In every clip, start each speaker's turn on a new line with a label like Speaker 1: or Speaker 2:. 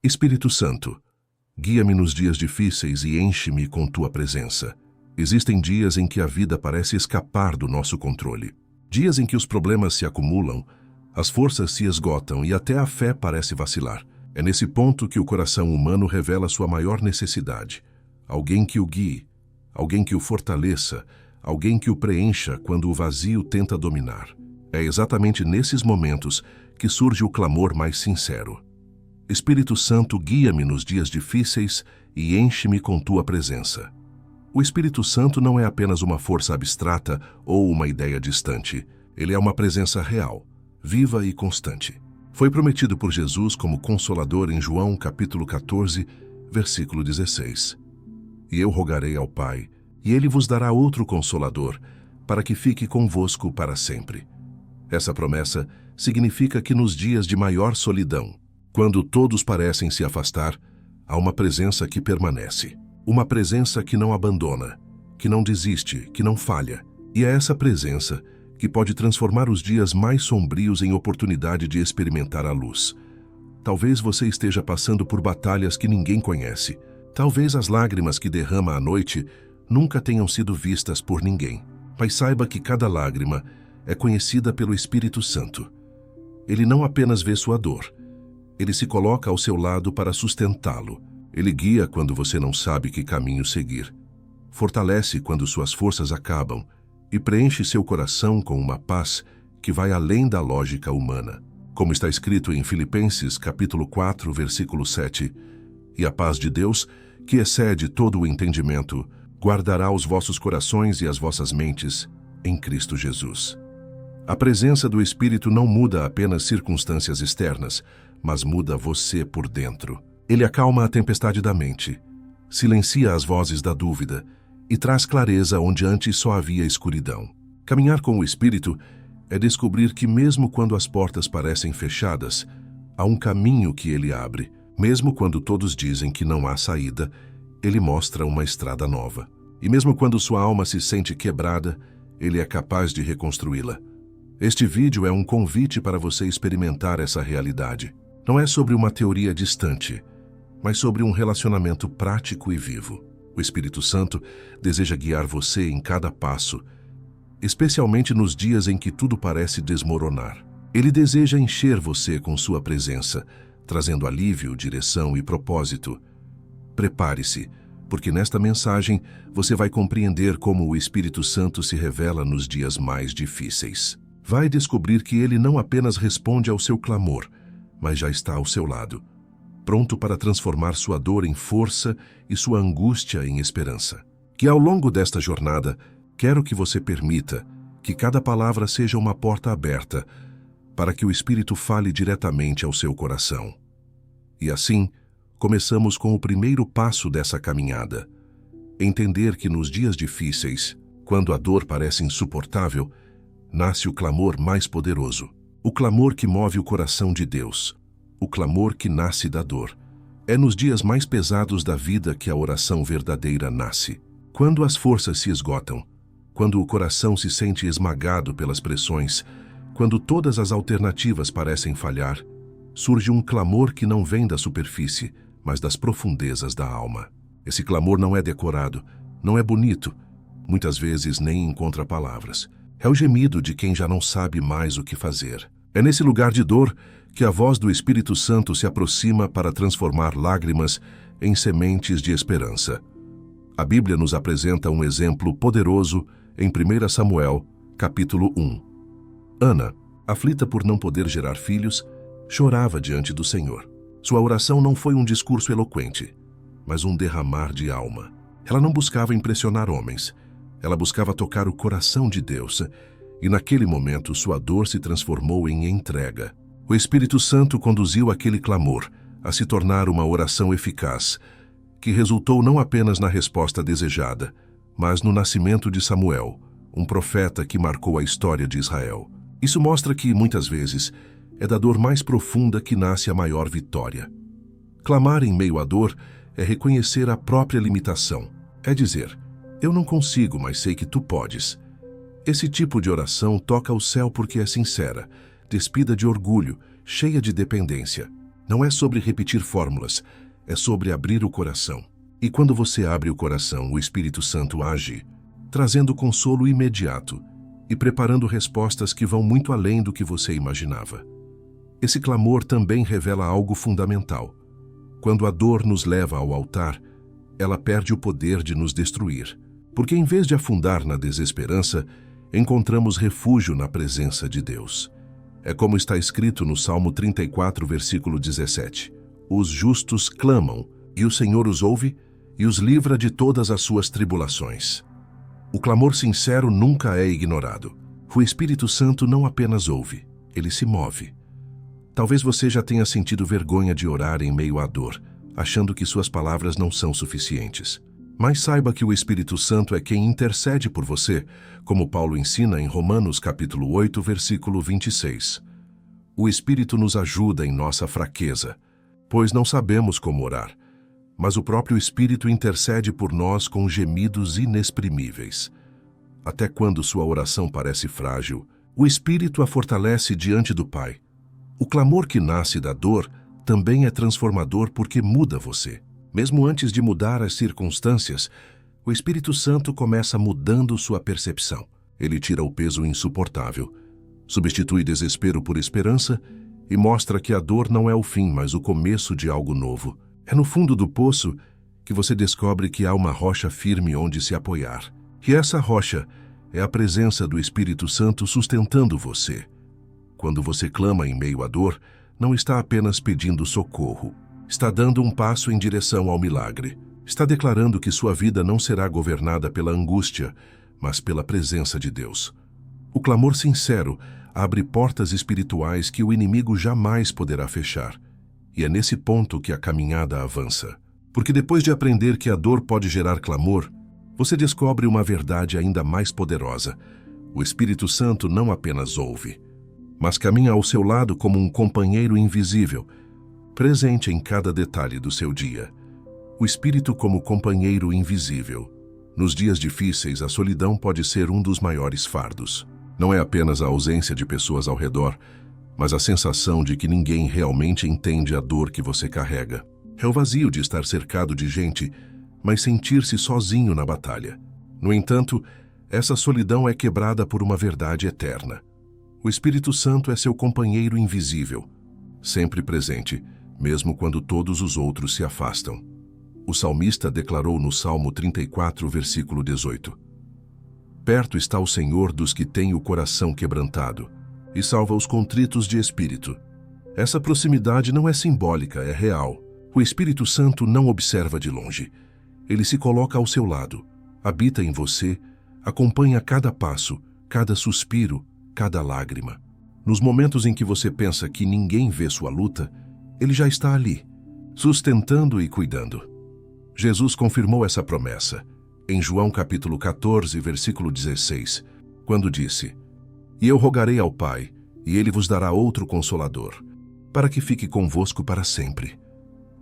Speaker 1: Espírito Santo, guia-me nos dias difíceis e enche-me com tua presença. Existem dias em que a vida parece escapar do nosso controle. Dias em que os problemas se acumulam, as forças se esgotam e até a fé parece vacilar. É nesse ponto que o coração humano revela sua maior necessidade. Alguém que o guie, alguém que o fortaleça, alguém que o preencha quando o vazio tenta dominar. É exatamente nesses momentos que surge o clamor mais sincero. Espírito Santo, guia-me nos dias difíceis e enche-me com tua presença. O Espírito Santo não é apenas uma força abstrata ou uma ideia distante. Ele é uma presença real, viva e constante. Foi prometido por Jesus como Consolador em João capítulo 14, versículo 16. E eu rogarei ao Pai, e Ele vos dará outro Consolador, para que fique convosco para sempre. Essa promessa significa que nos dias de maior solidão, quando todos parecem se afastar, há uma presença que permanece. Uma presença que não abandona, que não desiste, que não falha. E é essa presença que pode transformar os dias mais sombrios em oportunidade de experimentar a luz. Talvez você esteja passando por batalhas que ninguém conhece. Talvez as lágrimas que derrama à noite nunca tenham sido vistas por ninguém. Mas saiba que cada lágrima é conhecida pelo Espírito Santo. Ele não apenas vê sua dor, ele se coloca ao seu lado para sustentá-lo. Ele guia quando você não sabe que caminho seguir. Fortalece quando suas forças acabam e preenche seu coração com uma paz que vai além da lógica humana. Como está escrito em Filipenses capítulo 4, versículo 7, e a paz de Deus, que excede todo o entendimento, guardará os vossos corações e as vossas mentes em Cristo Jesus. A presença do Espírito não muda apenas circunstâncias externas, mas muda você por dentro. Ele acalma a tempestade da mente, silencia as vozes da dúvida e traz clareza onde antes só havia escuridão. Caminhar com o Espírito é descobrir que mesmo quando as portas parecem fechadas, há um caminho que ele abre. Mesmo quando todos dizem que não há saída, ele mostra uma estrada nova. E mesmo quando sua alma se sente quebrada, ele é capaz de reconstruí-la. Este vídeo é um convite para você experimentar essa realidade. Não é sobre uma teoria distante, mas sobre um relacionamento prático e vivo. O Espírito Santo deseja guiar você em cada passo, especialmente nos dias em que tudo parece desmoronar. Ele deseja encher você com sua presença, trazendo alívio, direção e propósito. Prepare-se, porque nesta mensagem você vai compreender como o Espírito Santo se revela nos dias mais difíceis. Vai descobrir que ele não apenas responde ao seu clamor, mas já está ao seu lado, pronto para transformar sua dor em força e sua angústia em esperança. Que ao longo desta jornada, quero que você permita que cada palavra seja uma porta aberta para que o Espírito fale diretamente ao seu coração. E assim, começamos com o primeiro passo dessa caminhada. Entender que nos dias difíceis, quando a dor parece insuportável, nasce o clamor mais poderoso. O clamor que move o coração de Deus. O clamor que nasce da dor. É nos dias mais pesados da vida que a oração verdadeira nasce. Quando as forças se esgotam, quando o coração se sente esmagado pelas pressões, quando todas as alternativas parecem falhar, surge um clamor que não vem da superfície, mas das profundezas da alma. Esse clamor não é decorado, não é bonito, muitas vezes nem encontra palavras. É o gemido de quem já não sabe mais o que fazer. É nesse lugar de dor que a voz do Espírito Santo se aproxima para transformar lágrimas em sementes de esperança. A Bíblia nos apresenta um exemplo poderoso em 1 Samuel, capítulo 1. Ana, aflita por não poder gerar filhos, chorava diante do Senhor. Sua oração não foi um discurso eloquente, mas um derramar de alma. Ela não buscava impressionar homens. Ela buscava tocar o coração de Deus, e naquele momento sua dor se transformou em entrega. O Espírito Santo conduziu aquele clamor a se tornar uma oração eficaz, que resultou não apenas na resposta desejada, mas no nascimento de Samuel, um profeta que marcou a história de Israel. Isso mostra que, muitas vezes, é da dor mais profunda que nasce a maior vitória. Clamar em meio à dor é reconhecer a própria limitação. É dizer: eu não consigo, mas sei que tu podes. Esse tipo de oração toca o céu porque é sincera, despida de orgulho, cheia de dependência. Não é sobre repetir fórmulas, é sobre abrir o coração. E quando você abre o coração, o Espírito Santo age, trazendo consolo imediato e preparando respostas que vão muito além do que você imaginava. Esse clamor também revela algo fundamental. Quando a dor nos leva ao altar, ela perde o poder de nos destruir, porque em vez de afundar na desesperança, encontramos refúgio na presença de Deus. É como está escrito no Salmo 34, versículo 17. Os justos clamam, e o Senhor os ouve e os livra de todas as suas tribulações. O clamor sincero nunca é ignorado. O Espírito Santo não apenas ouve, ele se move. Talvez você já tenha sentido vergonha de orar em meio à dor, achando que suas palavras não são suficientes. Mas saiba que o Espírito Santo é quem intercede por você, como Paulo ensina em Romanos capítulo 8, versículo 26. O Espírito nos ajuda em nossa fraqueza, pois não sabemos como orar, mas o próprio Espírito intercede por nós com gemidos inexprimíveis. Até quando sua oração parece frágil, o Espírito a fortalece diante do Pai. O clamor que nasce da dor também é transformador porque muda você. Mesmo antes de mudar as circunstâncias, o Espírito Santo começa mudando sua percepção. Ele tira o peso insuportável, substitui desespero por esperança e mostra que a dor não é o fim, mas o começo de algo novo. É no fundo do poço que você descobre que há uma rocha firme onde se apoiar. E essa rocha é a presença do Espírito Santo sustentando você. Quando você clama em meio à dor, não está apenas pedindo socorro. Está dando um passo em direção ao milagre. Está declarando que sua vida não será governada pela angústia, mas pela presença de Deus. O clamor sincero abre portas espirituais que o inimigo jamais poderá fechar. E é nesse ponto que a caminhada avança. Porque depois de aprender que a dor pode gerar clamor, você descobre uma verdade ainda mais poderosa. O Espírito Santo não apenas ouve, mas caminha ao seu lado como um companheiro invisível, presente em cada detalhe do seu dia. O Espírito como companheiro invisível. Nos dias difíceis, a solidão pode ser um dos maiores fardos. Não é apenas a ausência de pessoas ao redor, mas a sensação de que ninguém realmente entende a dor que você carrega. É o vazio de estar cercado de gente, mas sentir-se sozinho na batalha. No entanto, essa solidão é quebrada por uma verdade eterna. O Espírito Santo é seu companheiro invisível, sempre presente, mesmo quando todos os outros se afastam. O salmista declarou no Salmo 34, versículo 18: Perto está o Senhor dos que têm o coração quebrantado, e salva os contritos de espírito. Essa proximidade não é simbólica, é real. O Espírito Santo não observa de longe. Ele se coloca ao seu lado, habita em você, acompanha cada passo, cada suspiro, cada lágrima. Nos momentos em que você pensa que ninguém vê sua luta, ele já está ali, sustentando e cuidando. Jesus confirmou essa promessa em João capítulo 14, versículo 16, quando disse: E eu rogarei ao Pai, e ele vos dará outro Consolador, para que fique convosco para sempre.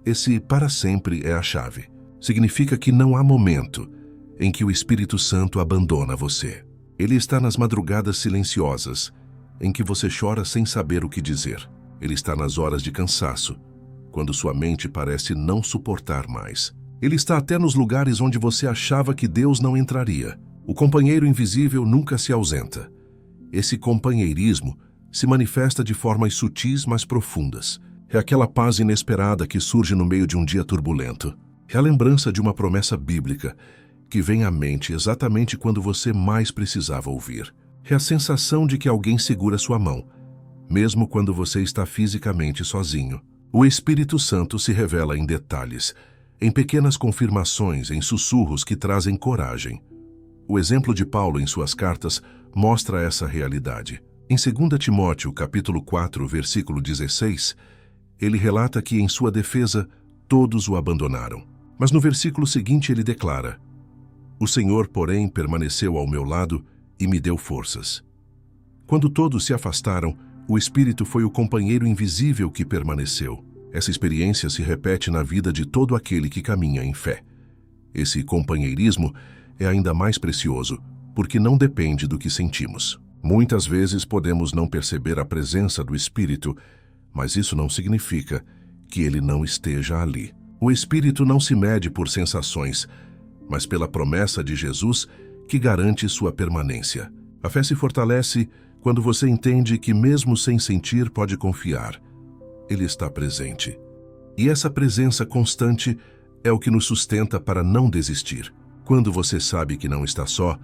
Speaker 1: Esse para sempre é a chave. Significa que não há momento em que o Espírito Santo abandona você. Ele está nas madrugadas silenciosas, em que você chora sem saber o que dizer. Ele está nas horas de cansaço, quando sua mente parece não suportar mais. Ele está até nos lugares onde você achava que Deus não entraria. O companheiro invisível nunca se ausenta. Esse companheirismo se manifesta de formas sutis, mas profundas. É aquela paz inesperada que surge no meio de um dia turbulento. É a lembrança de uma promessa bíblica que vem à mente exatamente quando você mais precisava ouvir. É a sensação de que alguém segura sua mão, mesmo quando você está fisicamente sozinho. O Espírito Santo se revela em detalhes, em pequenas confirmações, em sussurros que trazem coragem. O exemplo de Paulo em suas cartas mostra essa realidade. Em 2 Timóteo, capítulo 4, versículo 16, ele relata que em sua defesa todos o abandonaram. Mas no versículo seguinte ele declara: O Senhor, porém, permaneceu ao meu lado e me deu forças. Quando todos se afastaram, o Espírito foi o companheiro invisível que permaneceu. Essa experiência se repete na vida de todo aquele que caminha em fé. Esse companheirismo é ainda mais precioso, porque não depende do que sentimos. Muitas vezes podemos não perceber a presença do Espírito, mas isso não significa que ele não esteja ali. O Espírito não se mede por sensações, mas pela promessa de Jesus que garante sua permanência. A fé se fortalece quando você entende que, mesmo sem sentir, pode confiar. Ele está presente. E essa presença constante é o que nos sustenta para não desistir. Quando você sabe que não está só,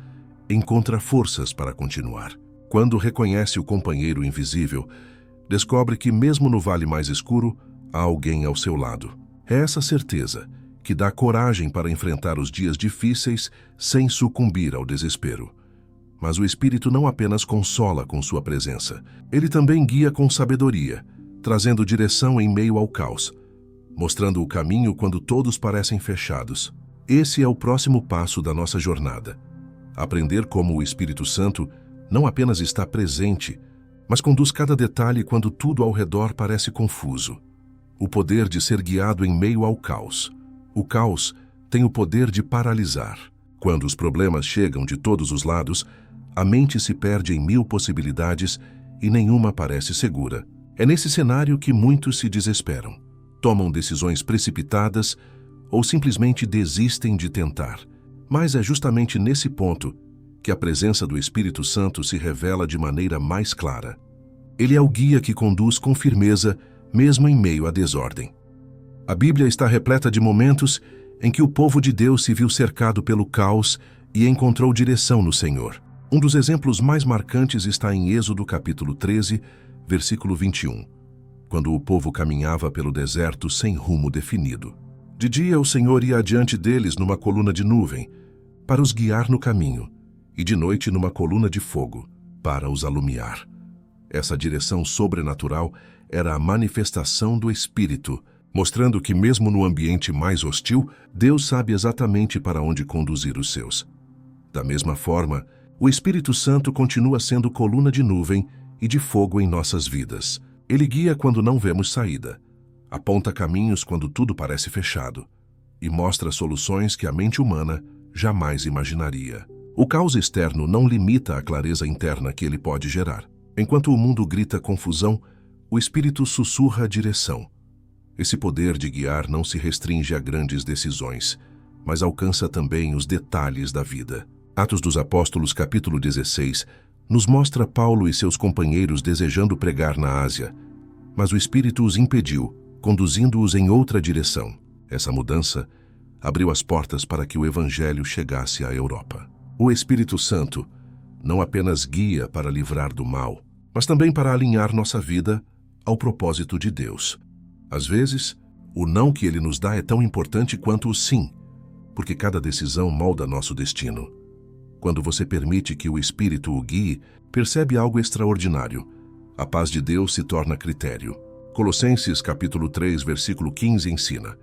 Speaker 1: encontra forças para continuar. Quando reconhece o companheiro invisível, descobre que, mesmo no vale mais escuro, há alguém ao seu lado. É essa certeza que dá coragem para enfrentar os dias difíceis sem sucumbir ao desespero. Mas o Espírito não apenas consola com sua presença, ele também guia com sabedoria, trazendo direção em meio ao caos, mostrando o caminho quando todos parecem fechados. Esse é o próximo passo da nossa jornada. Aprender como o Espírito Santo não apenas está presente, mas conduz cada detalhe quando tudo ao redor parece confuso. O poder de ser guiado em meio ao caos. O caos tem o poder de paralisar. Quando os problemas chegam de todos os lados, a mente se perde em 1000 possibilidades e nenhuma parece segura. É nesse cenário que muitos se desesperam, tomam decisões precipitadas ou simplesmente desistem de tentar. Mas é justamente nesse ponto que a presença do Espírito Santo se revela de maneira mais clara. Ele é o guia que conduz com firmeza, mesmo em meio à desordem. A Bíblia está repleta de momentos em que o povo de Deus se viu cercado pelo caos e encontrou direção no Senhor. Um dos exemplos mais marcantes está em Êxodo capítulo 13, versículo 21, quando o povo caminhava pelo deserto sem rumo definido. De dia o Senhor ia adiante deles numa coluna de nuvem, para os guiar no caminho, e de noite numa coluna de fogo, para os alumiar. Essa direção sobrenatural era a manifestação do Espírito, mostrando que mesmo no ambiente mais hostil, Deus sabe exatamente para onde conduzir os seus. Da mesma forma, o Espírito Santo continua sendo coluna de nuvem e de fogo em nossas vidas. Ele guia quando não vemos saída, aponta caminhos quando tudo parece fechado e mostra soluções que a mente humana jamais imaginaria. O caos externo não limita a clareza interna que ele pode gerar. Enquanto o mundo grita confusão, o Espírito sussurra a direção. Esse poder de guiar não se restringe a grandes decisões, mas alcança também os detalhes da vida. Atos dos Apóstolos, capítulo 16, nos mostra Paulo e seus companheiros desejando pregar na Ásia, mas o Espírito os impediu, conduzindo-os em outra direção. Essa mudança abriu as portas para que o Evangelho chegasse à Europa. O Espírito Santo não apenas guia para livrar do mal, mas também para alinhar nossa vida ao propósito de Deus. Às vezes, o não que ele nos dá é tão importante quanto o sim, porque cada decisão molda nosso destino. Quando você permite que o Espírito o guie, percebe algo extraordinário. A paz de Deus se torna critério. Colossenses capítulo 3, versículo 15 ensina: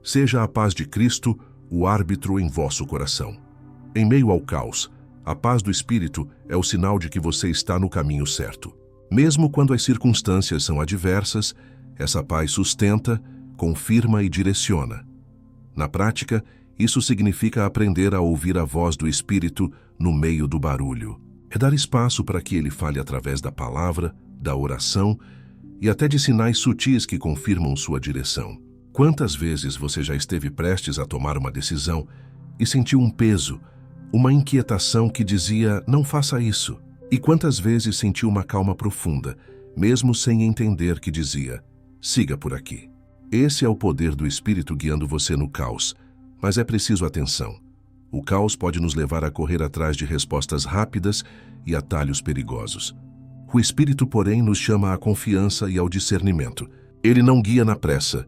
Speaker 1: seja a paz de Cristo o árbitro em vosso coração. Em meio ao caos, a paz do Espírito é o sinal de que você está no caminho certo. Mesmo quando as circunstâncias são adversas, essa paz sustenta, confirma e direciona. Na prática, isso significa aprender a ouvir a voz do Espírito no meio do barulho. É dar espaço para que ele fale através da palavra, da oração e até de sinais sutis que confirmam sua direção. Quantas vezes você já esteve prestes a tomar uma decisão e sentiu um peso, uma inquietação que dizia, não faça isso? E quantas vezes sentiu uma calma profunda, mesmo sem entender, que dizia, siga por aqui? Esse é o poder do Espírito guiando você no caos, mas é preciso atenção. O caos pode nos levar a correr atrás de respostas rápidas e atalhos perigosos. O Espírito, porém, nos chama à confiança e ao discernimento. Ele não guia na pressa,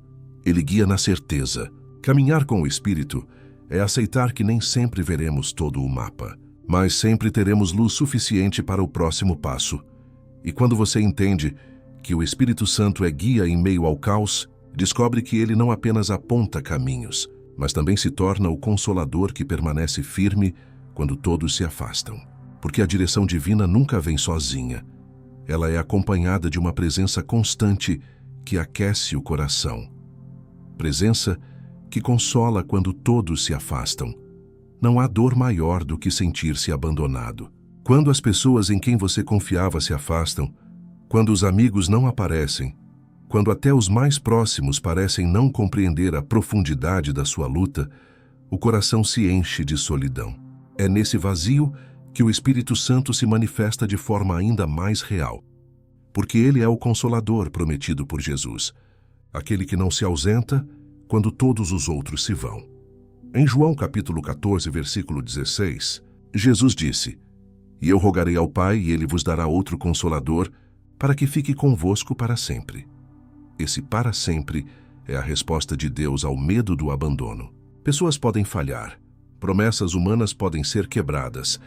Speaker 1: ele guia na certeza. Caminhar com o Espírito é aceitar que nem sempre veremos todo o mapa, mas sempre teremos luz suficiente para o próximo passo. E quando você entende que o Espírito Santo é guia em meio ao caos, descobre que ele não apenas aponta caminhos, mas também se torna o consolador que permanece firme quando todos se afastam. Porque a direção divina nunca vem sozinha. Ela é acompanhada de uma presença constante que aquece o coração. Presença que consola quando todos se afastam. Não há dor maior do que sentir-se abandonado. Quando as pessoas em quem você confiava se afastam, quando os amigos não aparecem, Quando até os mais próximos parecem não compreender a profundidade da sua luta, o coração se enche de solidão. É nesse vazio que o Espírito Santo se manifesta de forma ainda mais real, porque ele é o Consolador prometido por Jesus, aquele que não se ausenta quando todos os outros se vão. Em João capítulo 14, versículo 16, Jesus disse: "E eu rogarei ao Pai, e ele vos dará outro Consolador, para que fique convosco para sempre." Esse para sempre é a resposta de Deus ao medo do abandono. Pessoas podem falhar, promessas humanas podem ser quebradas,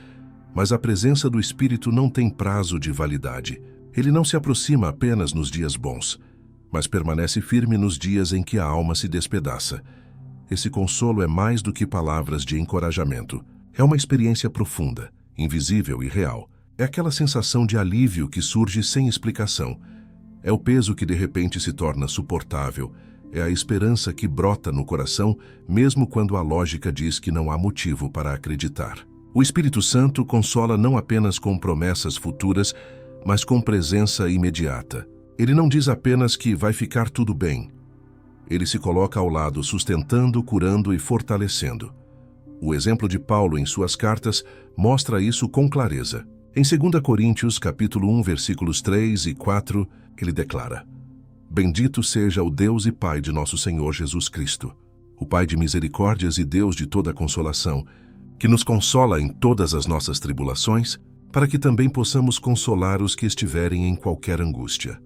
Speaker 1: mas a presença do Espírito não tem prazo de validade. Ele não se aproxima apenas nos dias bons, mas permanece firme nos dias em que a alma se despedaça. Esse consolo é mais do que palavras de encorajamento. É uma experiência profunda, invisível e real. É aquela sensação de alívio que surge sem explicação. É o peso que de repente se torna suportável. É a esperança que brota no coração, mesmo quando a lógica diz que não há motivo para acreditar. O Espírito Santo consola não apenas com promessas futuras, mas com presença imediata. Ele não diz apenas que vai ficar tudo bem. Ele se coloca ao lado, sustentando, curando e fortalecendo. O exemplo de Paulo em suas cartas mostra isso com clareza. Em 2 Coríntios, capítulo 1, versículos 3 e 4, ele declara: "Bendito seja o Deus e Pai de nosso Senhor Jesus Cristo, o Pai de misericórdias e Deus de toda consolação, que nos consola em todas as nossas tribulações, para que também possamos consolar os que estiverem em qualquer angústia."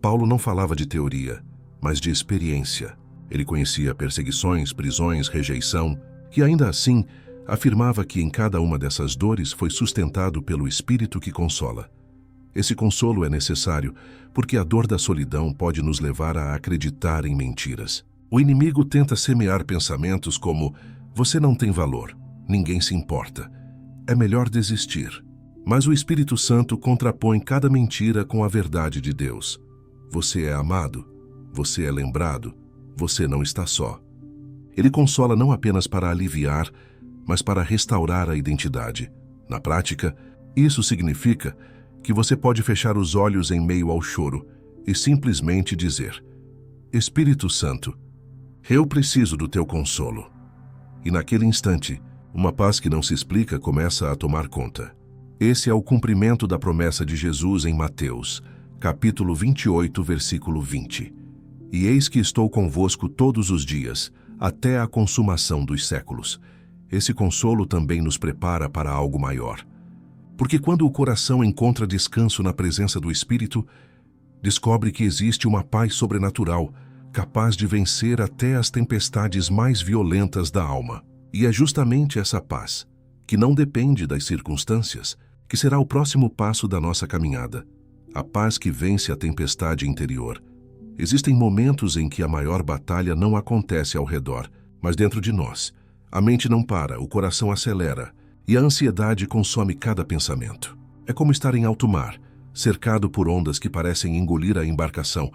Speaker 1: Paulo não falava de teoria, mas de experiência. Ele conhecia perseguições, prisões, rejeição, e ainda assim afirmava que em cada uma dessas dores foi sustentado pelo Espírito que consola. Esse consolo é necessário porque a dor da solidão pode nos levar a acreditar em mentiras. O inimigo tenta semear pensamentos como: "Você não tem valor, ninguém se importa, é melhor desistir." Mas o Espírito Santo contrapõe cada mentira com a verdade de Deus. Você é amado, você é lembrado, você não está só. Ele consola não apenas para aliviar, mas para restaurar a identidade. Na prática, isso significa que você pode fechar os olhos em meio ao choro e simplesmente dizer: "Espírito Santo, eu preciso do teu consolo." E naquele instante, uma paz que não se explica começa a tomar conta. Esse é o cumprimento da promessa de Jesus em Mateus, capítulo 28, versículo 20. "E eis que estou convosco todos os dias, até a consumação dos séculos." Esse consolo também nos prepara para algo maior. Porque quando o coração encontra descanso na presença do Espírito, descobre que existe uma paz sobrenatural, capaz de vencer até as tempestades mais violentas da alma. E é justamente essa paz, que não depende das circunstâncias, que será o próximo passo da nossa caminhada. A paz que vence a tempestade interior. Existem momentos em que a maior batalha não acontece ao redor, mas dentro de nós. A mente não para, o coração acelera, e a ansiedade consome cada pensamento. É como estar em alto mar, cercado por ondas que parecem engolir a embarcação,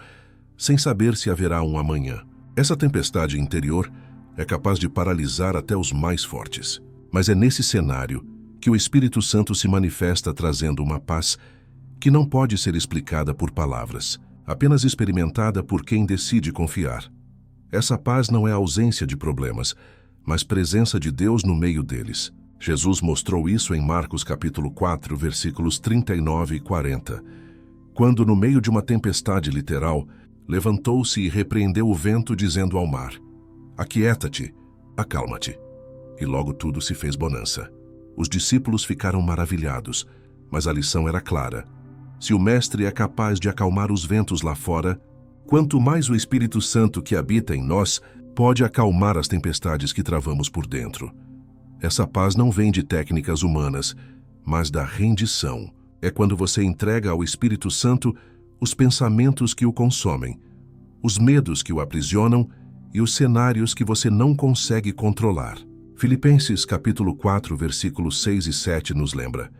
Speaker 1: sem saber se haverá um amanhã. Essa tempestade interior é capaz de paralisar até os mais fortes. Mas é nesse cenário que o Espírito Santo se manifesta trazendo uma paz que não pode ser explicada por palavras, apenas experimentada por quem decide confiar. Essa paz não é ausência de problemas, mas presença de Deus no meio deles. Jesus mostrou isso em Marcos capítulo 4, versículos 39 e 40, quando, no meio de uma tempestade literal, levantou-se e repreendeu o vento, dizendo ao mar: "Aquieta-te, acalma-te." E logo tudo se fez bonança. Os discípulos ficaram maravilhados, mas a lição era clara. Se o Mestre é capaz de acalmar os ventos lá fora, quanto mais o Espírito Santo que habita em nós pode acalmar as tempestades que travamos por dentro. Essa paz não vem de técnicas humanas, mas da rendição. É quando você entrega ao Espírito Santo os pensamentos que o consomem, os medos que o aprisionam e os cenários que você não consegue controlar. Filipenses capítulo 4, versículos 6 e 7 nos lembra: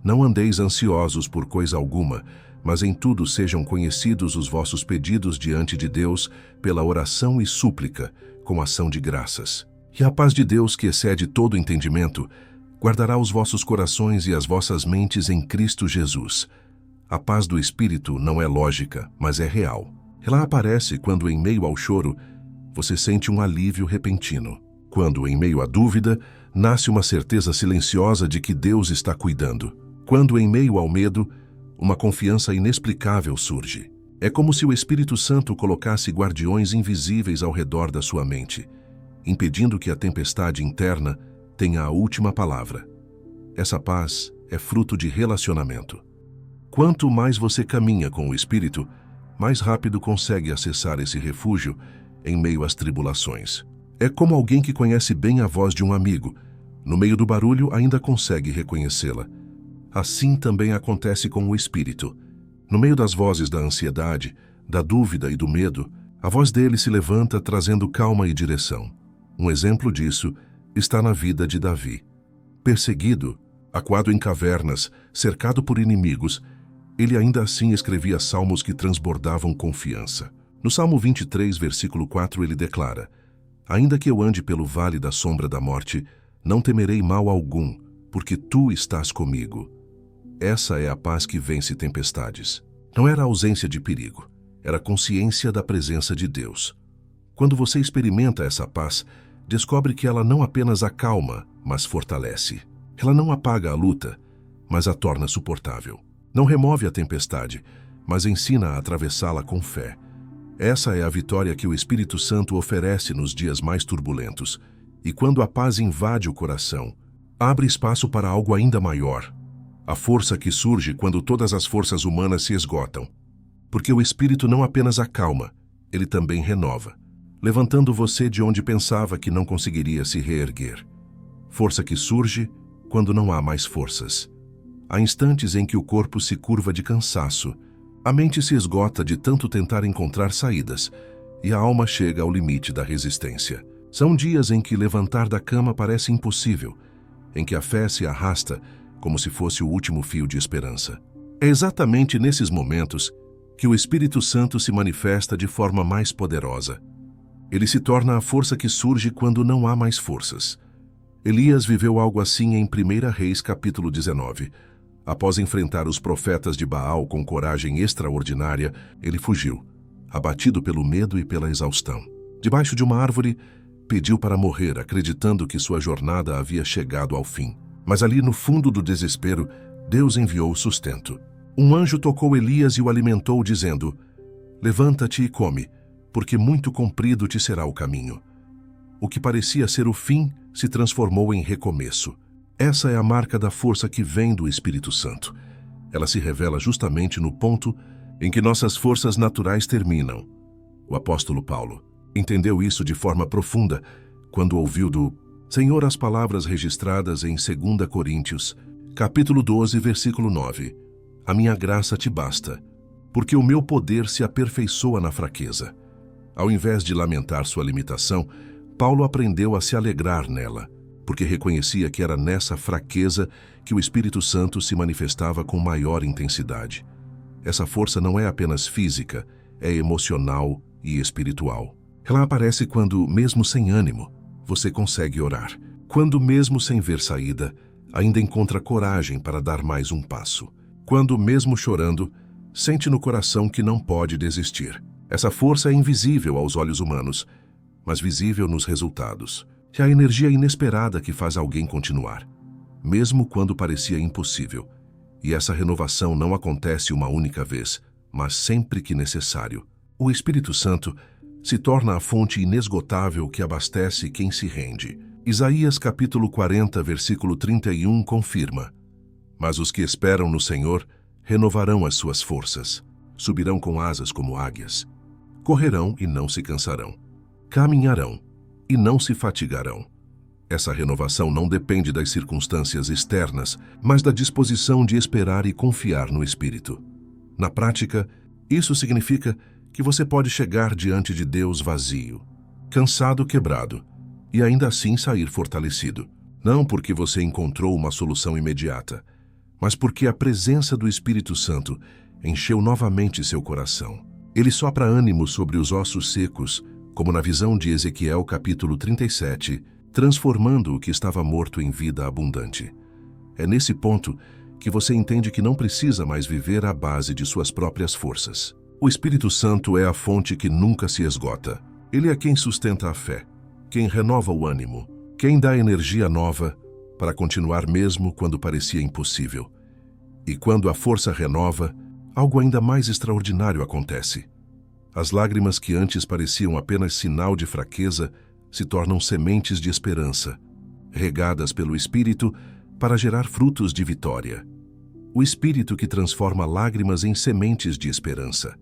Speaker 1: "Não andeis ansiosos por coisa alguma, mas em tudo sejam conhecidos os vossos pedidos diante de Deus pela oração e súplica, com ação de graças. E a paz de Deus, que excede todo entendimento, guardará os vossos corações e as vossas mentes em Cristo Jesus." A paz do Espírito não é lógica, mas é real. Ela aparece quando, em meio ao choro, você sente um alívio repentino. Quando, em meio à dúvida, nasce uma certeza silenciosa de que Deus está cuidando. Quando, em meio ao medo, uma confiança inexplicável surge. É como se o Espírito Santo colocasse guardiões invisíveis ao redor da sua mente, impedindo que a tempestade interna tenha a última palavra. Essa paz é fruto de relacionamento. Quanto mais você caminha com o Espírito, mais rápido consegue acessar esse refúgio em meio às tribulações. É como alguém que conhece bem a voz de um amigo. No meio do barulho, ainda consegue reconhecê-la. Assim também acontece com o Espírito. No meio das vozes da ansiedade, da dúvida e do medo, a voz dele se levanta trazendo calma e direção. Um exemplo disso está na vida de Davi. Perseguido, acuado em cavernas, cercado por inimigos, ele ainda assim escrevia salmos que transbordavam confiança. No Salmo 23, versículo 4, ele declara: "Ainda que eu ande pelo vale da sombra da morte, não temerei mal algum, porque tu estás comigo." Essa é a paz que vence tempestades. Não era a ausência de perigo, era a consciência da presença de Deus. Quando você experimenta essa paz, descobre que ela não apenas acalma, mas fortalece. Ela não apaga a luta, mas a torna suportável. Não remove a tempestade, mas ensina a atravessá-la com fé. Essa é a vitória que o Espírito Santo oferece nos dias mais turbulentos. E quando a paz invade o coração, abre espaço para algo ainda maior. A força que surge quando todas as forças humanas se esgotam. Porque o Espírito não apenas acalma, ele também renova, levantando você de onde pensava que não conseguiria se reerguer. Força que surge quando não há mais forças. Há instantes em que o corpo se curva de cansaço, a mente se esgota de tanto tentar encontrar saídas, e a alma chega ao limite da resistência. São dias em que levantar da cama parece impossível, em que a fé se arrasta como se fosse o último fio de esperança. É exatamente nesses momentos que o Espírito Santo se manifesta de forma mais poderosa. Ele se torna a força que surge quando não há mais forças. Elias viveu algo assim em 1 Reis, capítulo 19. Após enfrentar os profetas de Baal com coragem extraordinária, ele fugiu, abatido pelo medo e pela exaustão. Debaixo de uma árvore, pediu para morrer, acreditando que sua jornada havia chegado ao fim. Mas ali no fundo do desespero, Deus enviou o sustento. Um anjo tocou Elias e o alimentou, dizendo: "Levanta-te e come, porque muito comprido te será o caminho." O que parecia ser o fim se transformou em recomeço. Essa é a marca da força que vem do Espírito Santo. Ela se revela justamente no ponto em que nossas forças naturais terminam. O apóstolo Paulo entendeu isso de forma profunda quando ouviu do Senhor as palavras registradas em 2 Coríntios, capítulo 12, versículo 9. "A minha graça te basta, porque o meu poder se aperfeiçoa na fraqueza." Ao invés de lamentar sua limitação, Paulo aprendeu a se alegrar nela, porque reconhecia que era nessa fraqueza que o Espírito Santo se manifestava com maior intensidade. Essa força não é apenas física, é emocional e espiritual. Ela aparece quando, mesmo sem ânimo, você consegue orar. Quando, mesmo sem ver saída, ainda encontra coragem para dar mais um passo. Quando, mesmo chorando, sente no coração que não pode desistir. Essa força é invisível aos olhos humanos, mas visível nos resultados. É a energia inesperada que faz alguém continuar, mesmo quando parecia impossível. E essa renovação não acontece uma única vez, mas sempre que necessário. O Espírito Santo se torna a fonte inesgotável que abastece quem se rende. Isaías capítulo 40, versículo 31 confirma: "Mas os que esperam no Senhor renovarão as suas forças, subirão com asas como águias, correrão e não se cansarão, caminharão e não se fatigarão." Essa renovação não depende das circunstâncias externas, mas da disposição de esperar e confiar no Espírito. Na prática, isso significa que você pode chegar diante de Deus vazio, cansado, quebrado, e ainda assim sair fortalecido. Não porque você encontrou uma solução imediata, mas porque a presença do Espírito Santo encheu novamente seu coração. Ele sopra ânimo sobre os ossos secos, como na visão de Ezequiel capítulo 37, transformando o que estava morto em vida abundante. É nesse ponto que você entende que não precisa mais viver à base de suas próprias forças. O Espírito Santo é a fonte que nunca se esgota. Ele é quem sustenta a fé, quem renova o ânimo, quem dá energia nova para continuar mesmo quando parecia impossível. E quando a força renova, algo ainda mais extraordinário acontece. As lágrimas que antes pareciam apenas sinal de fraqueza se tornam sementes de esperança, regadas pelo Espírito para gerar frutos de vitória. O Espírito que transforma lágrimas em sementes de esperança.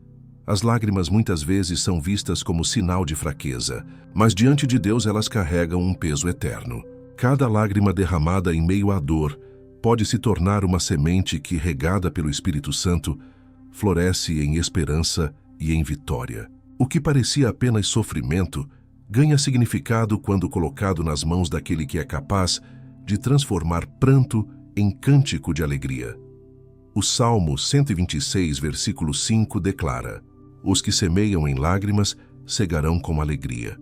Speaker 1: As lágrimas muitas vezes são vistas como sinal de fraqueza, mas diante de Deus elas carregam um peso eterno. Cada lágrima derramada em meio à dor pode se tornar uma semente que, regada pelo Espírito Santo, floresce em esperança e em vitória. O que parecia apenas sofrimento ganha significado quando colocado nas mãos daquele que é capaz de transformar pranto em cântico de alegria. O Salmo 126, versículo 5 declara: "Os que semeiam em lágrimas cegarão com alegria."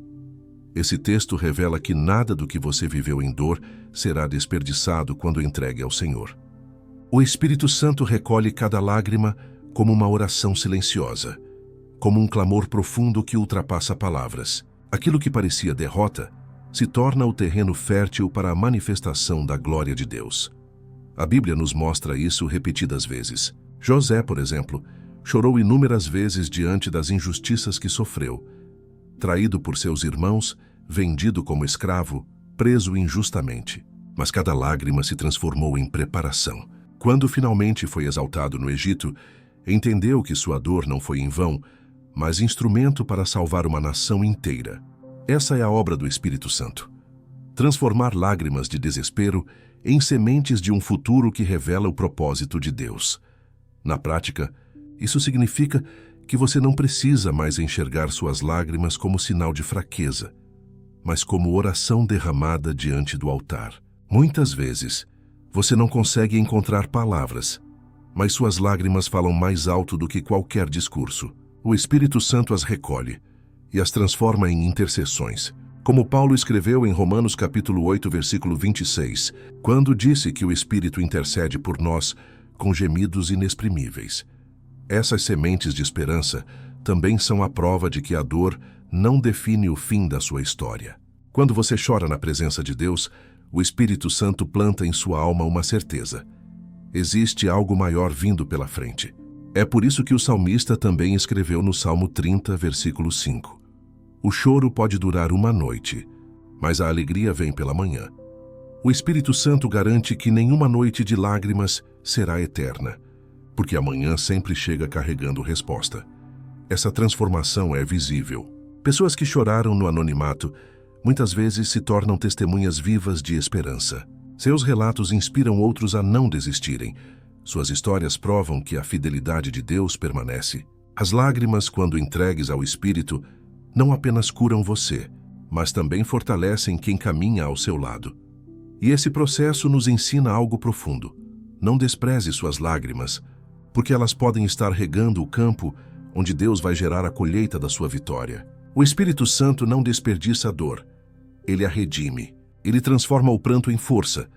Speaker 1: Esse texto revela que nada do que você viveu em dor será desperdiçado quando entregue ao Senhor. O Espírito Santo recolhe cada lágrima como uma oração silenciosa, como um clamor profundo que ultrapassa palavras. Aquilo que parecia derrota se torna o terreno fértil para a manifestação da glória de Deus. A Bíblia nos mostra isso repetidas vezes. José, por exemplo, chorou inúmeras vezes diante das injustiças que sofreu. Traído por seus irmãos, vendido como escravo, preso injustamente. Mas cada lágrima se transformou em preparação. Quando finalmente foi exaltado no Egito, entendeu que sua dor não foi em vão, mas instrumento para salvar uma nação inteira. Essa é a obra do Espírito Santo. Transformar lágrimas de desespero em sementes de um futuro que revela o propósito de Deus. Na prática, isso significa que você não precisa mais enxergar suas lágrimas como sinal de fraqueza, mas como oração derramada diante do altar. Muitas vezes, você não consegue encontrar palavras, mas suas lágrimas falam mais alto do que qualquer discurso. O Espírito Santo as recolhe e as transforma em intercessões. Como Paulo escreveu em Romanos capítulo 8, versículo 26, quando disse que o Espírito intercede por nós com gemidos inexprimíveis. Essas sementes de esperança também são a prova de que a dor não define o fim da sua história. Quando você chora na presença de Deus, o Espírito Santo planta em sua alma uma certeza. Existe algo maior vindo pela frente. É por isso que o salmista também escreveu no Salmo 30, versículo 5. O choro pode durar uma noite, mas a alegria vem pela manhã. O Espírito Santo garante que nenhuma noite de lágrimas será eterna, porque amanhã sempre chega carregando resposta. Essa transformação é visível. Pessoas que choraram no anonimato muitas vezes se tornam testemunhas vivas de esperança. Seus relatos inspiram outros a não desistirem. Suas histórias provam que a fidelidade de Deus permanece. As lágrimas, quando entregues ao Espírito, não apenas curam você, mas também fortalecem quem caminha ao seu lado. E esse processo nos ensina algo profundo. Não despreze suas lágrimas, porque elas podem estar regando o campo onde Deus vai gerar a colheita da sua vitória. O Espírito Santo não desperdiça a dor. Ele a redime. Ele transforma o pranto em força,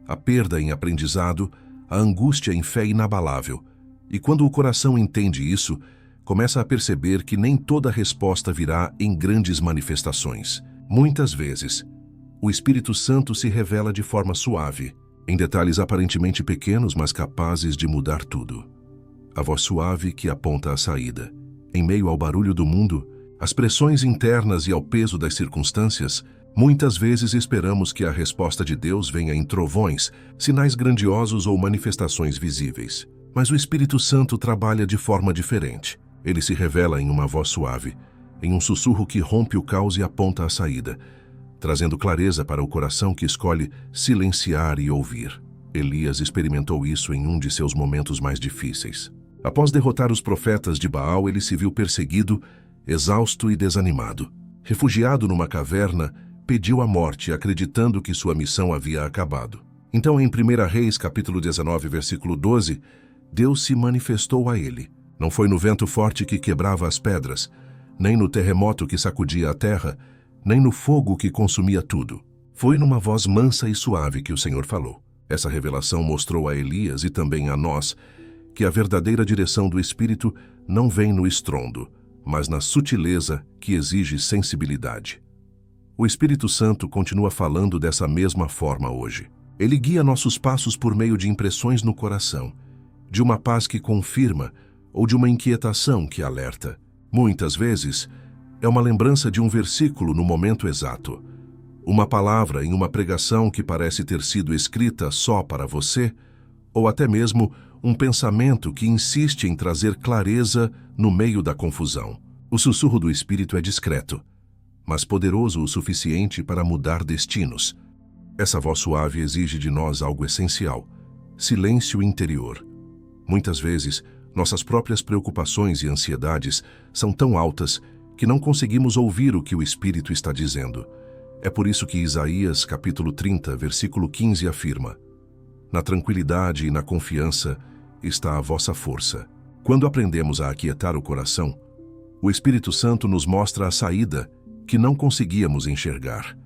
Speaker 1: a perda em aprendizado, a angústia em fé inabalável. E quando o coração entende isso, começa a perceber que nem toda resposta virá em grandes manifestações. Muitas vezes, o Espírito Santo se revela de forma suave, em detalhes aparentemente pequenos, mas capazes de mudar tudo. A voz suave que aponta a saída. Em meio ao barulho do mundo, às pressões internas e ao peso das circunstâncias, muitas vezes esperamos que a resposta de Deus venha em trovões, sinais grandiosos ou manifestações visíveis. Mas o Espírito Santo trabalha de forma diferente. Ele se revela em uma voz suave, em um sussurro que rompe o caos e aponta a saída, trazendo clareza para o coração que escolhe silenciar e ouvir. Elias experimentou isso em um de seus momentos mais difíceis. Após derrotar os profetas de Baal, ele se viu perseguido, exausto e desanimado. Refugiado numa caverna, pediu a morte, acreditando que sua missão havia acabado. Então, em 1 Reis, capítulo 19, versículo 12, Deus se manifestou a ele. Não foi no vento forte que quebrava as pedras, nem no terremoto que sacudia a terra, nem no fogo que consumia tudo. Foi numa voz mansa e suave que o Senhor falou. Essa revelação mostrou a Elias e também a nós que a verdadeira direção do Espírito não vem no estrondo, mas na sutileza que exige sensibilidade. O Espírito Santo continua falando dessa mesma forma hoje. Ele guia nossos passos por meio de impressões no coração, de uma paz que confirma ou de uma inquietação que alerta. Muitas vezes, é uma lembrança de um versículo no momento exato, uma palavra em uma pregação que parece ter sido escrita só para você, ou até mesmo um pensamento que insiste em trazer clareza no meio da confusão. O sussurro do Espírito é discreto, mas poderoso o suficiente para mudar destinos. Essa voz suave exige de nós algo essencial: silêncio interior. Muitas vezes, nossas próprias preocupações e ansiedades são tão altas que não conseguimos ouvir o que o Espírito está dizendo. É por isso que Isaías, capítulo 30, versículo 15, afirma: na tranquilidade e na confiança está a vossa força. Quando aprendemos a aquietar o coração, o Espírito Santo nos mostra a saída que não conseguíamos enxergar.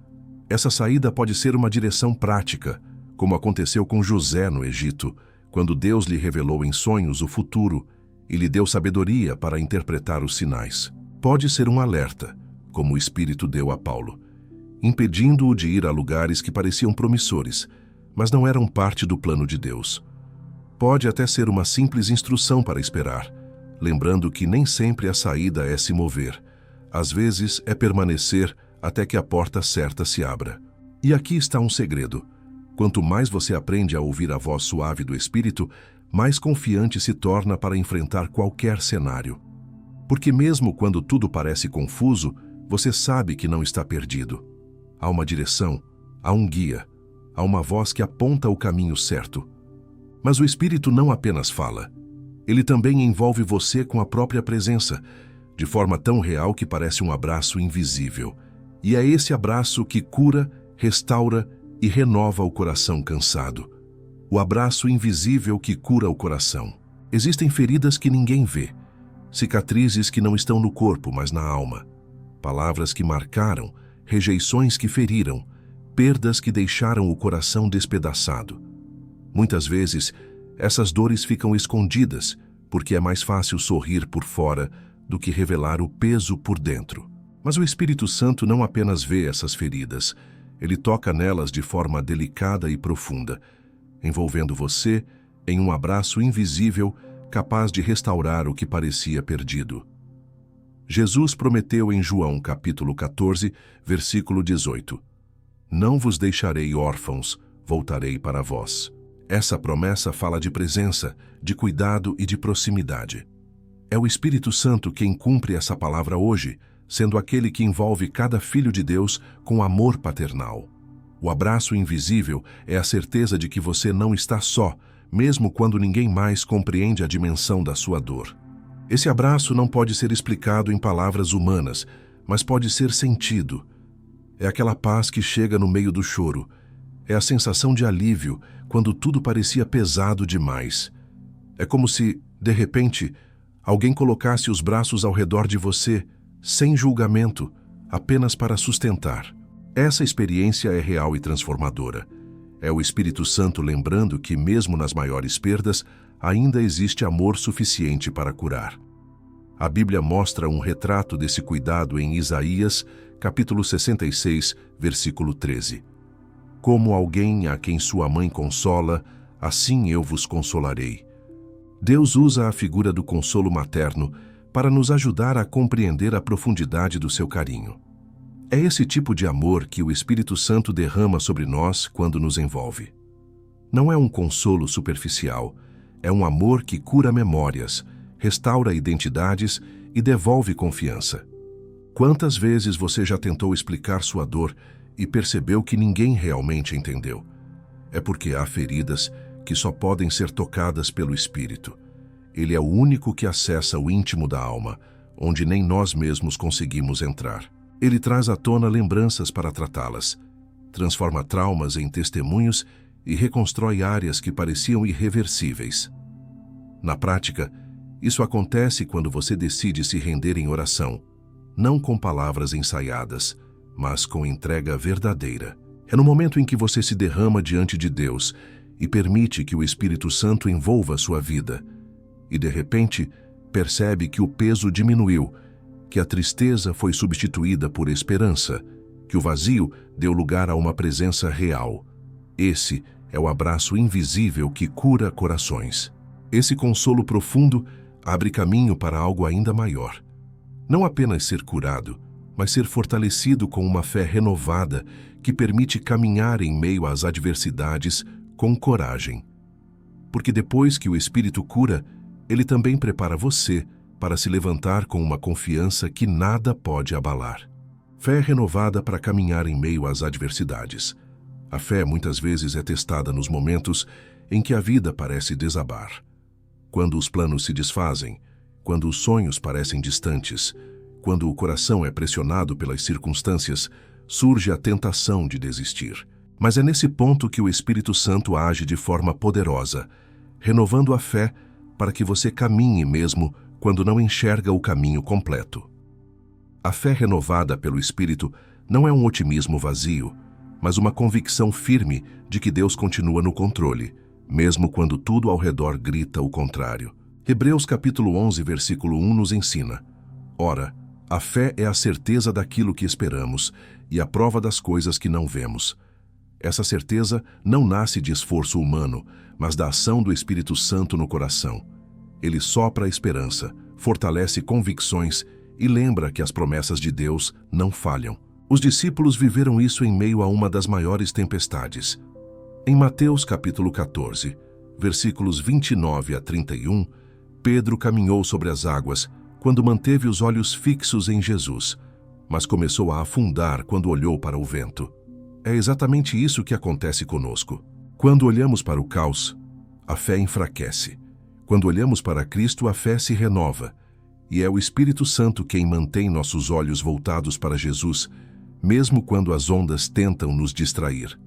Speaker 1: Essa saída pode ser uma direção prática, como aconteceu com José no Egito, quando Deus lhe revelou em sonhos o futuro e lhe deu sabedoria para interpretar os sinais. Pode ser um alerta, como o Espírito deu a Paulo, impedindo-o de ir a lugares que pareciam promissores, mas não eram parte do plano de Deus. Pode até ser uma simples instrução para esperar, lembrando que nem sempre a saída é se mover. Às vezes é permanecer até que a porta certa se abra. E aqui está um segredo. Quanto mais você aprende a ouvir a voz suave do Espírito, mais confiante se torna para enfrentar qualquer cenário. Porque mesmo quando tudo parece confuso, você sabe que não está perdido. Há uma direção, há um guia, há uma voz que aponta o caminho certo. Mas o Espírito não apenas fala. Ele também envolve você com a própria presença, de forma tão real que parece um abraço invisível. E é esse abraço que cura, restaura e renova o coração cansado. O abraço invisível que cura o coração. Existem feridas que ninguém vê, cicatrizes que não estão no corpo, mas na alma, palavras que marcaram, rejeições que feriram, perdas que deixaram o coração despedaçado. Muitas vezes, essas dores ficam escondidas, porque é mais fácil sorrir por fora do que revelar o peso por dentro. Mas o Espírito Santo não apenas vê essas feridas, ele toca nelas de forma delicada e profunda, envolvendo você em um abraço invisível capaz de restaurar o que parecia perdido. Jesus prometeu em João capítulo 14, versículo 18: não vos deixarei órfãos, voltarei para vós. Essa promessa fala de presença, de cuidado e de proximidade. É o Espírito Santo quem cumpre essa palavra hoje, sendo aquele que envolve cada filho de Deus com amor paternal. O abraço invisível é a certeza de que você não está só, mesmo quando ninguém mais compreende a dimensão da sua dor. Esse abraço não pode ser explicado em palavras humanas, mas pode ser sentido. É aquela paz que chega no meio do choro. É a sensação de alívio quando tudo parecia pesado demais. É como se, de repente, alguém colocasse os braços ao redor de você, sem julgamento, apenas para sustentar. Essa experiência é real e transformadora. É o Espírito Santo lembrando que, mesmo nas maiores perdas, ainda existe amor suficiente para curar. A Bíblia mostra um retrato desse cuidado em Isaías, capítulo 66, versículo 13. Como alguém a quem sua mãe consola, assim eu vos consolarei. Deus usa a figura do consolo materno para nos ajudar a compreender a profundidade do seu carinho. É esse tipo de amor que o Espírito Santo derrama sobre nós quando nos envolve. Não é um consolo superficial, é um amor que cura memórias, restaura identidades e devolve confiança. Quantas vezes você já tentou explicar sua dor e percebeu que ninguém realmente entendeu? É porque há feridas que só podem ser tocadas pelo Espírito. Ele é o único que acessa o íntimo da alma, onde nem nós mesmos conseguimos entrar. Ele traz à tona lembranças para tratá-las, transforma traumas em testemunhos e reconstrói áreas que pareciam irreversíveis. Na prática, isso acontece quando você decide se render em oração, não com palavras ensaiadas, mas com entrega verdadeira. É no momento em que você se derrama diante de Deus e permite que o Espírito Santo envolva sua vida, e de repente percebe que o peso diminuiu, que a tristeza foi substituída por esperança, que o vazio deu lugar a uma presença real. Esse é o abraço invisível que cura corações. Esse consolo profundo abre caminho para algo ainda maior. Não apenas ser curado, mas ser fortalecido com uma fé renovada que permite caminhar em meio às adversidades com coragem. Porque depois que o Espírito cura, ele também prepara você para se levantar com uma confiança que nada pode abalar. Fé renovada para caminhar em meio às adversidades. A fé muitas vezes é testada nos momentos em que a vida parece desabar. Quando os planos se desfazem, quando os sonhos parecem distantes, quando o coração é pressionado pelas circunstâncias, surge a tentação de desistir. Mas é nesse ponto que o Espírito Santo age de forma poderosa, renovando a fé para que você caminhe mesmo quando não enxerga o caminho completo. A fé renovada pelo Espírito não é um otimismo vazio, mas uma convicção firme de que Deus continua no controle, mesmo quando tudo ao redor grita o contrário. Hebreus capítulo 11, versículo 1 nos ensina: Ora, a fé é a certeza daquilo que esperamos e a prova das coisas que não vemos. Essa certeza não nasce de esforço humano, mas da ação do Espírito Santo no coração. Ele sopra a esperança, fortalece convicções e lembra que as promessas de Deus não falham. Os discípulos viveram isso em meio a uma das maiores tempestades. Em Mateus capítulo 14, versículos 29 a 31, Pedro caminhou sobre as águas quando manteve os olhos fixos em Jesus, mas começou a afundar quando olhou para o vento. É exatamente isso que acontece conosco. Quando olhamos para o caos, a fé enfraquece. Quando olhamos para Cristo, a fé se renova. E é o Espírito Santo quem mantém nossos olhos voltados para Jesus, mesmo quando as ondas tentam nos distrair.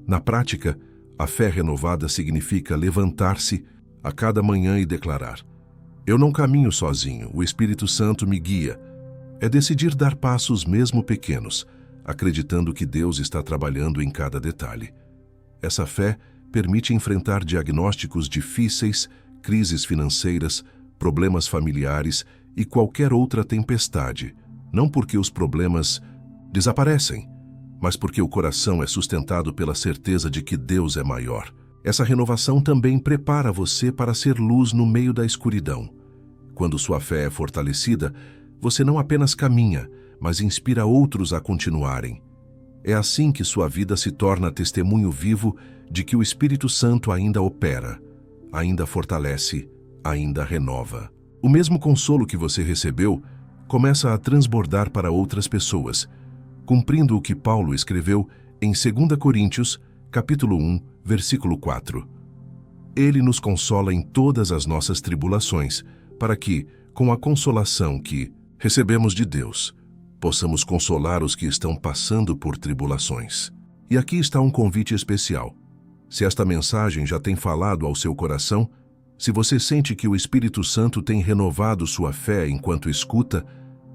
Speaker 1: Na prática, a fé renovada significa levantar-se a cada manhã e declarar: Eu não caminho sozinho, o Espírito Santo me guia. É decidir dar passos mesmo pequenos, acreditando que Deus está trabalhando em cada detalhe. Essa fé permite enfrentar diagnósticos difíceis, crises financeiras, problemas familiares e qualquer outra tempestade, não porque os problemas desaparecem, mas porque o coração é sustentado pela certeza de que Deus é maior. Essa renovação também prepara você para ser luz no meio da escuridão. Quando sua fé é fortalecida, você não apenas caminha, mas inspira outros a continuarem. É assim que sua vida se torna testemunho vivo de que o Espírito Santo ainda opera, ainda fortalece, ainda renova. O mesmo consolo que você recebeu começa a transbordar para outras pessoas, cumprindo o que Paulo escreveu em 2 Coríntios, capítulo 1, versículo 4. Ele nos consola em todas as nossas tribulações, para que, com a consolação que recebemos de Deus, possamos consolar os que estão passando por tribulações. E aqui está um convite especial. Se esta mensagem já tem falado ao seu coração, se você sente que o Espírito Santo tem renovado sua fé enquanto escuta,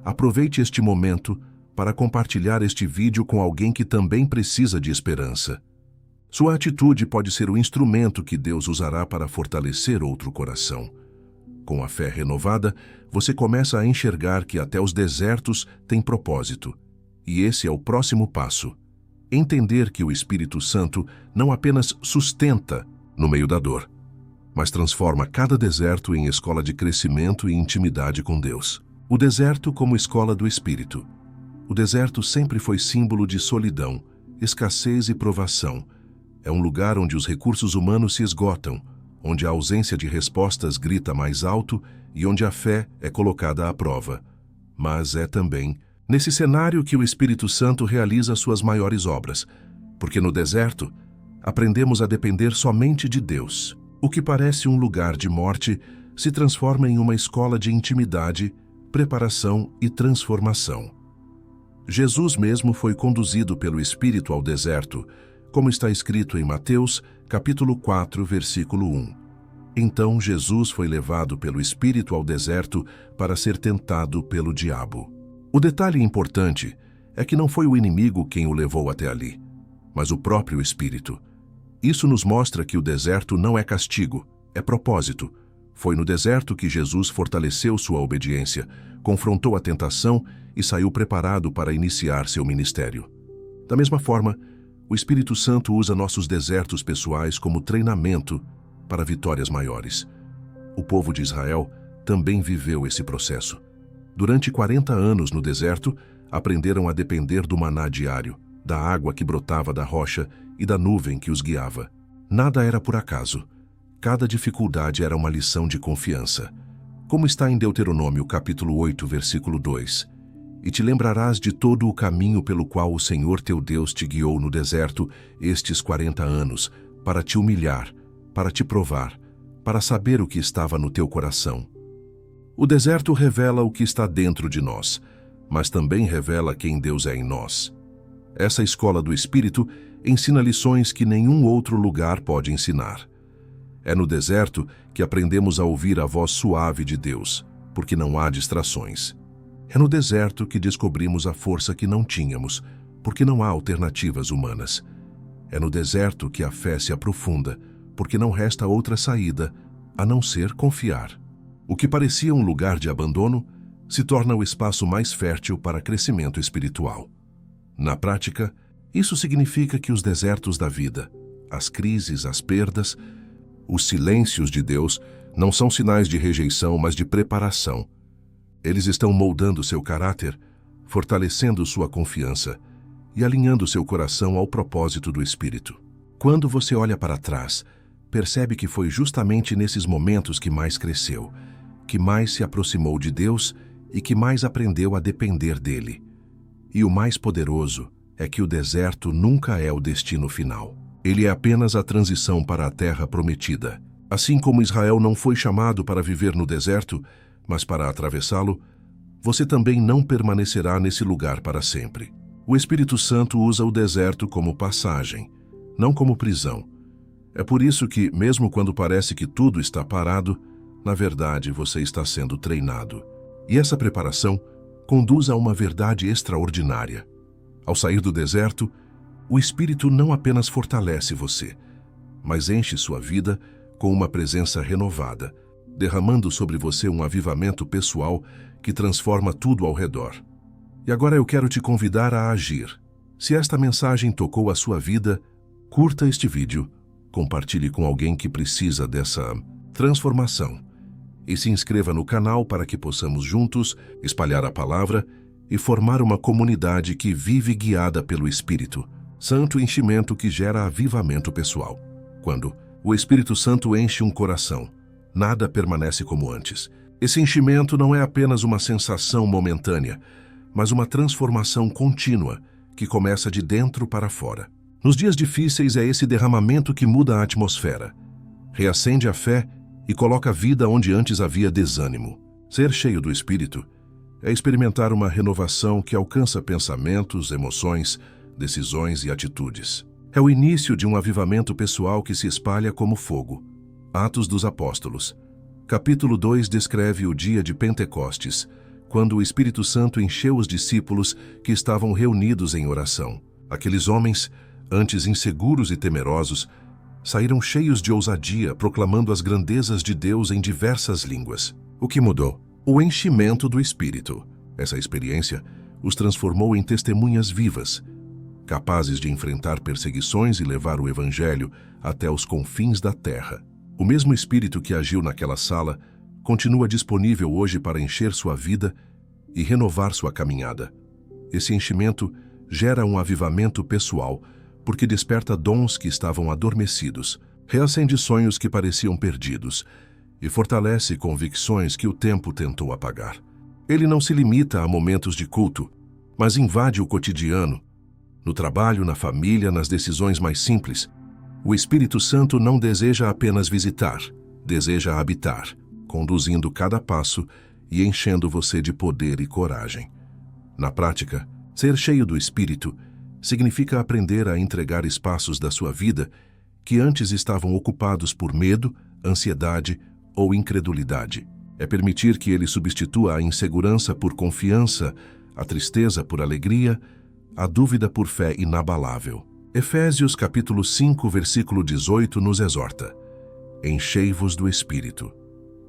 Speaker 1: aproveite este momento para compartilhar este vídeo com alguém que também precisa de esperança. Sua atitude pode ser o instrumento que Deus usará para fortalecer outro coração. Com a fé renovada, você começa a enxergar que até os desertos têm propósito. E esse é o próximo passo. Entender que o Espírito Santo não apenas sustenta no meio da dor, mas transforma cada deserto em escola de crescimento e intimidade com Deus. O deserto como escola do Espírito. O deserto sempre foi símbolo de solidão, escassez e provação. É um lugar onde os recursos humanos se esgotam, onde a ausência de respostas grita mais alto e onde a fé é colocada à prova. Mas é também nesse cenário que o Espírito Santo realiza suas maiores obras, porque no deserto aprendemos a depender somente de Deus. O que parece um lugar de morte se transforma em uma escola de intimidade, preparação e transformação. Jesus mesmo foi conduzido pelo Espírito ao deserto, como está escrito em Mateus, capítulo 4, versículo 1. Então Jesus foi levado pelo Espírito ao deserto para ser tentado pelo diabo. O detalhe importante é que não foi o inimigo quem o levou até ali, mas o próprio Espírito. Isso nos mostra que o deserto não é castigo, é propósito, Foi no deserto que Jesus fortaleceu sua obediência, confrontou a tentação e saiu preparado para iniciar seu ministério. Da mesma forma, o Espírito Santo usa nossos desertos pessoais como treinamento para vitórias maiores. O povo de Israel também viveu esse processo. Durante 40 anos no deserto, aprenderam a depender do maná diário, da água que brotava da rocha e da nuvem que os guiava. Nada era por acaso. Cada dificuldade era uma lição de confiança. Como está em Deuteronômio capítulo 8, versículo 2. E te lembrarás de todo o caminho pelo qual o Senhor teu Deus te guiou no deserto estes 40 anos, para te humilhar, para te provar, para saber o que estava no teu coração. O deserto revela o que está dentro de nós, mas também revela quem Deus é em nós. Essa escola do Espírito ensina lições que nenhum outro lugar pode ensinar. É no deserto que aprendemos a ouvir a voz suave de Deus, porque não há distrações. É no deserto que descobrimos a força que não tínhamos, porque não há alternativas humanas. É no deserto que a fé se aprofunda, porque não resta outra saída a não ser confiar. O que parecia um lugar de abandono se torna o espaço mais fértil para crescimento espiritual. Na prática, isso significa que os desertos da vida, as crises, as perdas, os silêncios de Deus não são sinais de rejeição, mas de preparação. Eles estão moldando seu caráter, fortalecendo sua confiança e alinhando seu coração ao propósito do Espírito. Quando você olha para trás, percebe que foi justamente nesses momentos que mais cresceu, que mais se aproximou de Deus e que mais aprendeu a depender dele. E o mais poderoso é que o deserto nunca é o destino final. Ele é apenas a transição para a terra prometida. Assim como Israel não foi chamado para viver no deserto, mas para atravessá-lo, você também não permanecerá nesse lugar para sempre. O Espírito Santo usa o deserto como passagem, não como prisão. É por isso que, mesmo quando parece que tudo está parado, na verdade você está sendo treinado. E essa preparação conduz a uma verdade extraordinária. Ao sair do deserto, o Espírito não apenas fortalece você, mas enche sua vida com uma presença renovada, derramando sobre você um avivamento pessoal que transforma tudo ao redor. E agora eu quero te convidar a agir. Se esta mensagem tocou a sua vida, curta este vídeo, compartilhe com alguém que precisa dessa transformação e se inscreva no canal para que possamos juntos espalhar a palavra e formar uma comunidade que vive guiada pelo Espírito, santo enchimento que gera avivamento pessoal. Quando o Espírito Santo enche um coração, nada permanece como antes. Esse enchimento não é apenas uma sensação momentânea, mas uma transformação contínua que começa de dentro para fora. Nos dias difíceis é esse derramamento que muda a atmosfera, reacende a fé e coloca vida onde antes havia desânimo. Ser cheio do Espírito é experimentar uma renovação que alcança pensamentos, emoções, decisões e atitudes. É o início de um avivamento pessoal que se espalha como fogo. Atos dos Apóstolos. Capítulo 2 descreve o dia de Pentecostes, quando o Espírito Santo encheu os discípulos que estavam reunidos em oração. Aqueles homens, antes inseguros e temerosos, saíram cheios de ousadia, proclamando as grandezas de Deus em diversas línguas. O que mudou? O enchimento do Espírito. Essa experiência os transformou em testemunhas vivas, capazes de enfrentar perseguições e levar o Evangelho até os confins da terra. O mesmo Espírito que agiu naquela sala continua disponível hoje para encher sua vida e renovar sua caminhada. Esse enchimento gera um avivamento pessoal, porque desperta dons que estavam adormecidos, reacende sonhos que pareciam perdidos e fortalece convicções que o tempo tentou apagar. Ele não se limita a momentos de culto, mas invade o cotidiano, no trabalho, na família, nas decisões mais simples. O Espírito Santo não deseja apenas visitar, deseja habitar, conduzindo cada passo e enchendo você de poder e coragem. Na prática, ser cheio do Espírito significa aprender a entregar espaços da sua vida que antes estavam ocupados por medo, ansiedade ou incredulidade. É permitir que ele substitua a insegurança por confiança, a tristeza por alegria, a dúvida por fé inabalável. Efésios capítulo 5, versículo 18 nos exorta: enchei-vos do Espírito.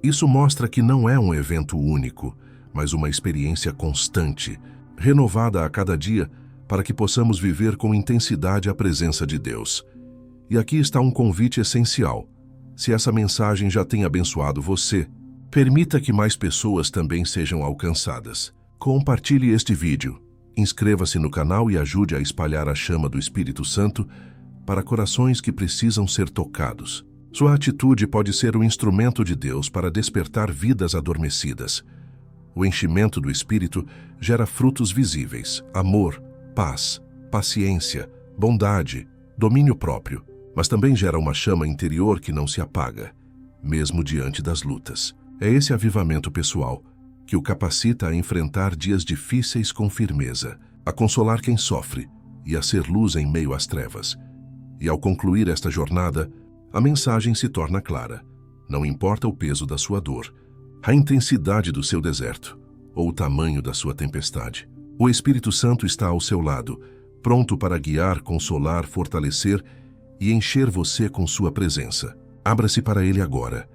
Speaker 1: Isso mostra que não é um evento único, mas uma experiência constante, renovada a cada dia, para que possamos viver com intensidade a presença de Deus. E aqui está um convite essencial. Se essa mensagem já tem abençoado você, permita que mais pessoas também sejam alcançadas. Compartilhe este vídeo, inscreva-se no canal e ajude a espalhar a chama do Espírito Santo para corações que precisam ser tocados. Sua atitude pode ser um instrumento de Deus para despertar vidas adormecidas. O enchimento do Espírito gera frutos visíveis: amor, paz, paciência, bondade, domínio próprio, mas também gera uma chama interior que não se apaga, mesmo diante das lutas. É esse avivamento pessoal que o capacita a enfrentar dias difíceis com firmeza, a consolar quem sofre e a ser luz em meio às trevas. E ao concluir esta jornada, a mensagem se torna clara. Não importa o peso da sua dor, a intensidade do seu deserto ou o tamanho da sua tempestade. O Espírito Santo está ao seu lado, pronto para guiar, consolar, fortalecer e encher você com sua presença. Abra-se para Ele agora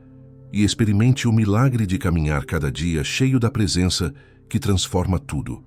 Speaker 1: e experimente o milagre de caminhar cada dia cheio da presença que transforma tudo.